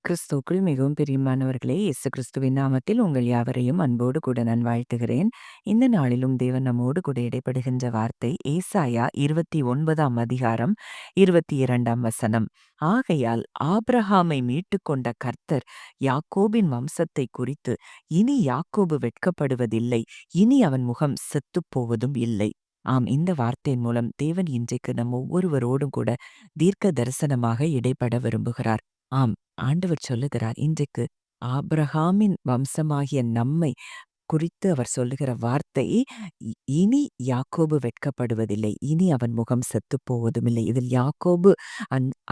கிறிஸ்துவுக்குள் மிகவும் பிரியமானவர்களே, இயேசு கிறிஸ்துவின் நாமத்தில் உங்கள் யாவரையும் அன்போடு கூட நான் வாழ்த்துகிறேன். இந்த நாளிலும் தேவன் நம்மோடு கூட இடைப்படுகின்ற வார்த்தை ஏசாயா 29ஆம் அதிகாரம் 22ஆம் வசனம். ஆகையால் ஆபிரகாமை மீட்டுக்கொண்ட கர்த்தர் யாக்கோபின் வம்சத்தை குறித்து, இனி யாக்கோபு வெட்கப்படுவதில்லை, இனி அவன் முகம் செத்துப் போவதும் இல்லை. ஆம், இந்த வார்த்தையின் மூலம் தேவன் இன்றைக்கு நம் ஒவ்வொருவரோடும் கூட தீர்க்க தரிசனமாக இடைப்பட விரும்புகிறார். ஆம், ஆண்டவர் சொல்லுகிறார், இன்றைக்கு ஆபிரகாமின் வம்சமாகிய நம்மை குறித்து அவர் சொல்லுகிற வார்த்தை, இனி யாக்கோபு வெட்கப்படுவதில்லை, இனி அவன் முகம் செத்துப் போவதுமில்லை. இதில் யாக்கோபு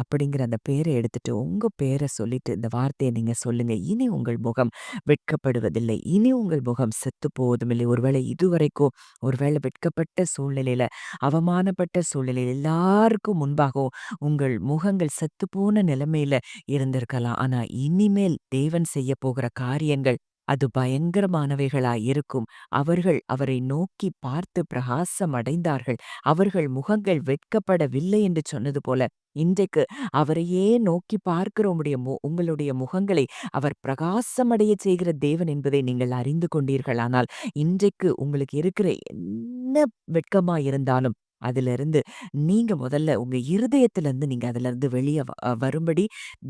அப்படிங்கிற அந்த பேரை எடுத்துட்டு உங்க பேரை சொல்லிட்டு இந்த வார்த்தையை நீங்க சொல்லுங்க. இனி உங்கள் முகம் வெட்கப்படுவதில்லை, இனி உங்கள் முகம் செத்துப் போவதுமில்லை. ஒருவேளை இதுவரைக்கும் ஒருவேளை வெட்கப்பட்ட சூழ்நிலையில, அவமானப்பட்ட சூழ்நிலையில எல்லாருக்கும் முன்பாகவும் உங்கள் முகங்கள் செத்துப்போன நிலைமையில இருந்திருக்கலாம். ஆனா இனிமேல் தேவன் செய்ய போகிற காரியங்கள் அது பயங்கரமானவைகளாய் இருக்கும். அவர்கள் அவரை நோக்கி பார்த்து பிரகாசம் அடைந்தார்கள். அவர்கள் முகங்கள் வெட்கப்படவில்லை என்று சொன்னது போல, இன்றைக்கு அவரையே நோக்கி பார்க்கிற உங்களுடைய முகங்களை அவர் பிரகாசமடைய செய்கிற தேவன் என்பதை நீங்கள் அறிந்து கொண்டீர்களானால், இன்றைக்கு உங்களுக்கு இருக்கிற என்ன வெட்கமா இருந்தாலும் அதிலிருந்து நீங்க முதல்ல உங்க இருதயத்திலிருந்து நீங்க அதிலிருந்து வெளிய வரும்படி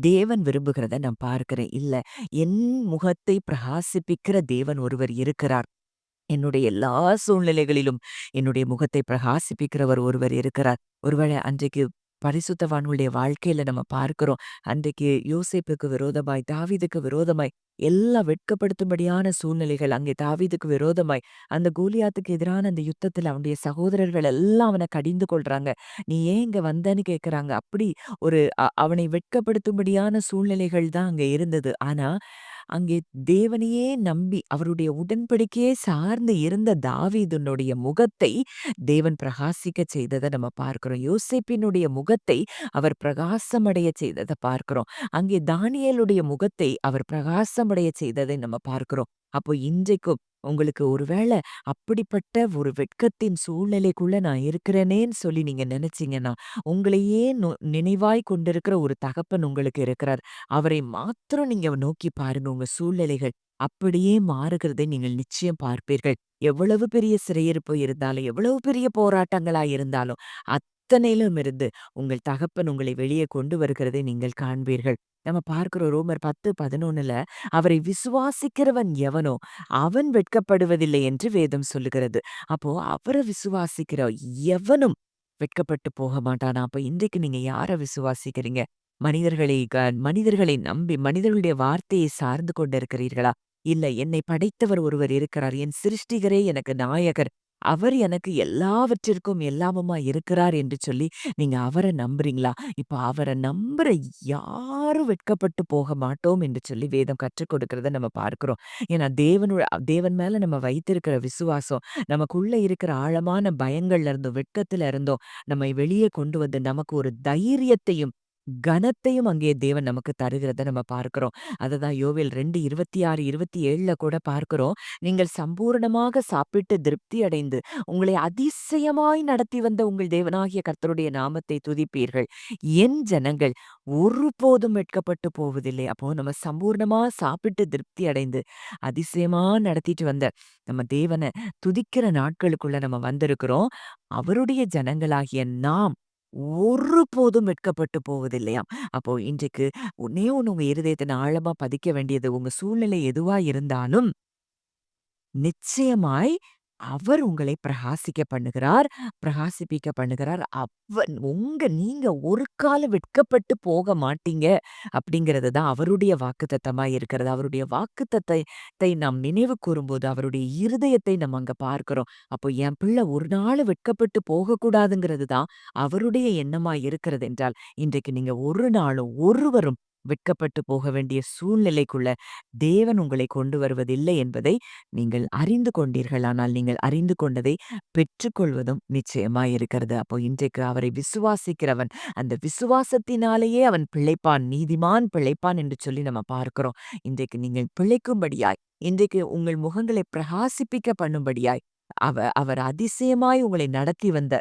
தேவன் விரும்புகிறத நான் பார்க்கிறேன். இல்ல, என் முகத்தை பிரகாசிப்பிக்கிற தேவன் ஒருவர் இருக்கிறார். என்னுடைய எல்லா சூழ்நிலைகளிலும் என்னுடைய முகத்தை பிரகாசிப்பிக்கிறவர் ஒருவர் இருக்கிறார். ஒருவேளை அன்றைக்கு பரிசுத்தவான்களுடைய வாழ்க்கையில நம்ம பார்க்கிறோம். அன்றைக்கு யோசேப்புக்கு விரோதமாய், தாவீதுக்கு விரோதமாய் எல்லாம் வெட்கப்படுத்தும்படியான சூழ்நிலைகள் அங்கே தாவீதுக்கு விரோதமாய், அந்த கோலியாத்துக்கு எதிரான அந்த யுத்தத்துல அவனுடைய சகோதரர்கள் எல்லாம் அவனை கடிந்து கொள்றாங்க. நீ ஏன் இங்க வந்தன்னு கேட்கறாங்க. அப்படி ஒரு அவனை வெட்கப்படுத்தும்படியான சூழ்நிலைகள் தான் அங்க இருந்தது. ஆனா அங்கே தேவனையே நம்பி அவருடைய உடன்படிக்கையே சார்ந்து இருந்த தாவீதுனுடைய முகத்தை தேவன் பிரகாசிக்க செய்ததை நம்ம பார்க்கிறோம். யோசேப்பினுடைய முகத்தை அவர் பிரகாசமடைய செய்ததை பார்க்கிறோம். அங்கே தானியேலுடைய முகத்தை அவர் பிரகாசமடைய செய்ததை நம்ம பார்க்கிறோம். அப்போ இன்றைக்கும் உங்களுக்கு ஒருவேளை அப்படிப்பட்ட ஒரு வெட்கத்தின் சூழ்நிலைக்குள்ள நான் இருக்கிறேனேன்னு சொல்லி நீங்க நினைச்சீங்கன்னா, உங்களையே நினைவாய் கொண்டிருக்கிற ஒரு தகப்பன் உங்களுக்கு இருக்கிறார். அவரை மாத்திரம் நீங்க நோக்கி பாருங்க. உங்க சூழ்நிலைகள் அப்படியே மாறுகிறதை நீங்கள் நிச்சயம் பார்ப்பீர்கள். எவ்வளவு பெரிய சிறையிருப்பு இருந்தாலும், எவ்வளவு பெரிய போராட்டங்களா இருந்தாலும், அத்தனையிலும் இருந்து உங்கள் தகப்பன் உங்களை வெளியே கொண்டு வருகிறதை நீங்கள் காண்பீர்கள். நம்ம பார்க்கிறோம் ரோமர் 10:11 அவரை விசுவாசிக்கிறவன் எவனோ அவன் வெட்கப்படுவதில்லை என்று வேதம் சொல்லுகிறது. அப்போ அவரை விசுவாசிக்கிற எவனும் வெட்கப்பட்டு போக மாட்டானா? அப்ப இன்றைக்கு நீங்க யார விசுவாசிக்கிறீங்க? மனிதர்களை நம்பி மனிதர்களுடைய வார்த்தையை சார்ந்து கொண்டிருக்கிறீர்களா? இல்ல, என்னை படைத்தவர் ஒருவர் இருக்கிறார். என் சிருஷ்டிகரே எனக்கு நாயகர். அவர் எனக்கு எல்லாவற்றிற்கும் எல்லாமுமா இருக்கிறார் என்று சொல்லி நீங்க அவர நம்புறீங்களா? இப்ப அவர நம்புற யாரும் வெட்கப்பட்டு போக மாட்டோம் என்று சொல்லி வேதம் கற்றுக் கொடுக்கிறத நம்ம பார்க்கிறோம். ஏன்னா தேவன் மேல நம்ம வைத்திருக்கிற விசுவாசம், நமக்குள்ள இருக்கிற ஆழமான பயங்கள்ல இருந்தும், வெட்கத்துல இருந்தும் நம்மை வெளியே கொண்டு வந்து நமக்கு ஒரு தைரியத்தையும் கனத்தையும் அங்கே தேவன் நமக்கு தருகிறத நம்ம பார்க்கிறோம். அததான் யோவேல் 2:26, 27 கூட பார்க்கிறோம். நீங்கள் சம்பூரணமாக சாப்பிட்டு திருப்தி அடைந்து உங்களை அதிசயமாய் நடத்தி வந்த உங்கள் தேவனாகிய கர்த்தருடைய நாமத்தை துதிப்பீர்கள். என் ஜனங்கள் ஒருபோதும் வெட்கப்பட்டு போவதில்லை. அப்போ நம்ம சம்பூர்ணமா சாப்பிட்டு திருப்தி அடைந்து அதிசயமா நடத்திட்டு வந்த நம்ம தேவனை துதிக்கிற நாட்களுக்குள்ள நம்ம வந்திருக்கிறோம். அவருடைய ஜனங்களாகிய நாம் ஒருபோதும் வெட்கப்பட்டு போவதில்லையாம். அப்போ இன்றைக்கு ஒண்ணே ஒண்ணு உங்க இருதயத்தின் ஆழமா பதிக்க வேண்டியது, உங்க சூழ்நிலை எதுவா இருந்தாலும் நிச்சயமாய் அவர் உங்களை பிரகாசிக்க பண்ணுகிறார், பிரகாசிப்பிக்க பண்ணுகிறார். நீங்க ஒரு காலம் வெட்கப்பட்டு போக மாட்டீங்க அப்படிங்கிறது தான் அவருடைய வாக்குத்தத்தமா இருக்கிறது. அவருடைய வாக்குத்தத்தத்தை நாம் நினைவு கூறும்போது அவருடைய இருதயத்தை நம்ம அங்க பார்க்கிறோம். அப்போ என் பிள்ளை ஒரு நாள் வெட்கப்பட்டு போகக்கூடாதுங்கிறது தான் அவருடைய எண்ணமா இருக்கிறது என்றால், இன்றைக்கு நீங்க ஒரு நாளும் ஒருவரும் வெட்கப்பட்டு போக வேண்டிய சூழ்நிலைக்குள்ள தேவன் உங்களை கொண்டு வருவதில்லை என்பதை நீங்கள் அறிந்து கொண்டீர்களானால், நீங்கள் அறிந்து கொண்டதை பெற்றுக்கொள்வதும் நிச்சயமாயிருக்கிறது. அப்போ இன்றைக்கு அவரை விசுவாசிக்கிறவன் அந்த விசுவாசத்தினாலேயே அவன் பிழைப்பான், நீதிமான் பிழைப்பான் என்று சொல்லி நம்ம பார்க்கிறோம். இன்றைக்கு நீங்கள் பிழைக்கும்படியாய், இன்றைக்கு உங்கள் முகங்களை பிரகாசிப்பிக்க பண்ணும்படியாய் அவர் அதிசயமாய் உங்களை நடத்தி வந்த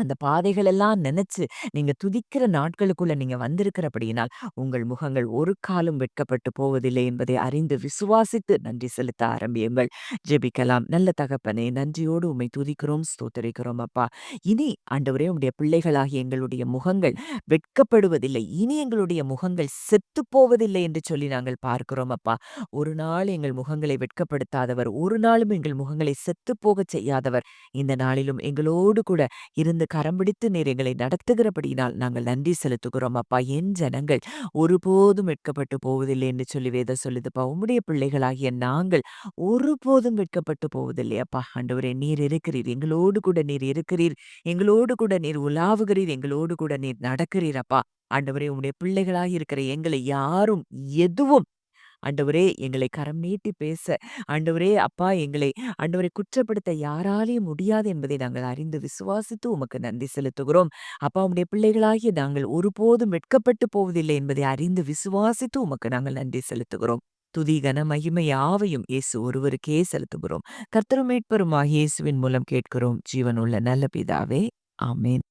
அந்த பாதைகள் எல்லாம் நினைச்சு நீங்க துதிக்கிற நாட்களுக்குள்ள நீங்க வந்திருக்கிறபடியினால், உங்கள் முகங்கள் ஒரு காலும் வெட்கப்பட்டு போவதில்லை என்பதை அறிந்து விசுவாசித்து நன்றி செலுத்த ஆரம்பியுங்கள். ஜெபிக்கலாம். நல்ல தகப்பனே, நன்றியோடு உம்மை துதிக்கிறோம், ஸ்தோத்தரிக்கிறோம் அப்பா. இனி ஆண்டவரே உம்முடைய பிள்ளைகளாகிய எங்களுடைய முகங்கள் வெட்கப்படுவதில்லை. இனி எங்களுடைய முகங்கள் செத்துப் போவதில்லை என்று சொல்லி நாங்கள் பார்க்கிறோம் அப்பா. ஒரு நாள் எங்கள் முகங்களை வெட்கப்படுத்தாதவர், ஒரு நாளும் எங்கள் முகங்களை செத்துப் போகச் செய்யாதவர், இந்த நாளிலும் எங்களோடு கூட இருந்து கரம் பிடித்து நீர் எங்களை நடத்துகிறபடியினால் நாங்கள் நன்றி செலுத்துகிறோம் அப்பா. என் ஜனங்கள் ஒருபோதும் வெட்கப்பட்டு போவதில்லை என்று சொல்லி வேதம் சொல்லுதுப்பா. உம்முடைய பிள்ளைகளாகிய நாங்கள் ஒருபோதும் வெட்கப்பட்டு போவதில்லை அப்பா. ஆண்டவரே, நீர் இருக்கிறீர், எங்களோடு கூட நீர் இருக்கிறீர், எங்களோடு கூட நீர் உலாவுகிறீர், எங்களோடு கூட நீர் நடக்கிறீர் அப்பா. ஆண்டவரே, உம்முடைய பிள்ளைகளாக இருக்கிற எங்களை யாரும் எதுவும் ஆண்டவரே எங்களை கரம் நீட்டி பேச, ஆண்டவரே அப்பா எங்களை ஆண்டவரை குற்றப்படுத்த யாராலயும் முடியாது என்பதை நாங்கள் அறிந்து விசுவாசித்து உமக்கு நன்றி செலுத்துகிறோம். அப்பா, உம்முடைய பிள்ளைகளாகிய நாங்கள் ஒருபோதும் வெட்கப்பட்டு போவதில்லை என்பதை அறிந்து விசுவாசித்து உமக்கு நாங்கள் நன்றி செலுத்துகிறோம். துதி கன மகிமை யாவையும் இயேசு ஒருவருக்கே செலுத்துகிறோம். கர்த்தரும் மீட்பருமாகிய இயேசுவின் மூலம் கேட்கிறோம் ஜீவனுள்ள நல்ல பிதாவே. ஆமென்.